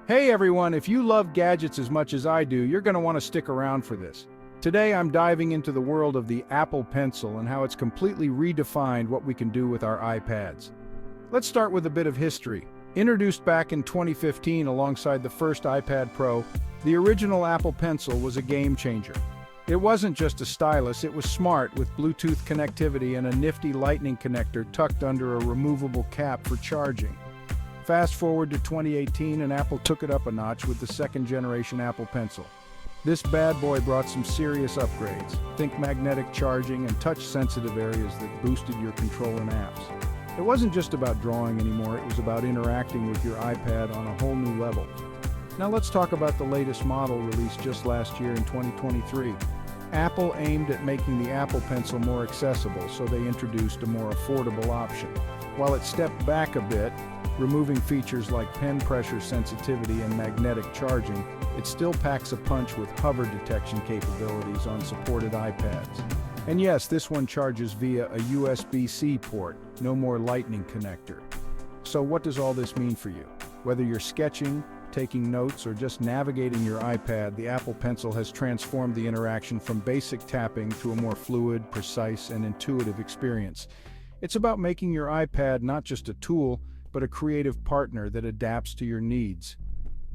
Hey everyone, if you love gadgets as much as I do, you're going to want to stick around for this. Today I'm diving into the world of the Apple Pencil and how it's completely redefined what we can do with our iPads. Let's start with a bit of history. Introduced back in 2015 alongside the first iPad Pro, the original Apple Pencil was a game changer. It wasn't just a stylus, it was smart with Bluetooth connectivity and a nifty lightning connector tucked under a removable cap for charging. Fast forward to 2018 and Apple took it up a notch with the second generation Apple Pencil. This bad boy brought some serious upgrades. Think magnetic charging and touch-sensitive areas that boosted your control and apps. It wasn't just about drawing anymore, it was about interacting with your iPad on a whole new level. Now let's talk about the latest model released just last year in 2023. Apple aimed at making the Apple Pencil more accessible, so they introduced a more affordable option. While it stepped back a bit, removing features like pen pressure sensitivity and magnetic charging, it still packs a punch with hover detection capabilities on supported iPads. And yes, this one charges via a USB-C port, no more lightning connector. So what does all this mean for you? Whether you're sketching, taking notes, or just navigating your iPad, the Apple Pencil has transformed the interaction from basic tapping to a more fluid, precise, and intuitive experience. It's about making your iPad not just a tool, but a creative partner that adapts to your needs.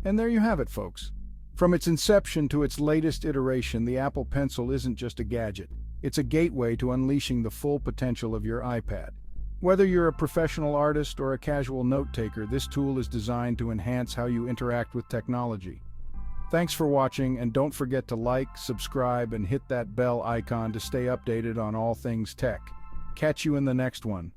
And there you have it, folks. From its inception to its latest iteration, the Apple Pencil isn't just a gadget. It's a gateway to unleashing the full potential of your iPad. Whether you're a professional artist or a casual note-taker, this tool is designed to enhance how you interact with technology. Thanks for watching, and don't forget to like, subscribe, and hit that bell icon to stay updated on all things tech. Catch you in the next one.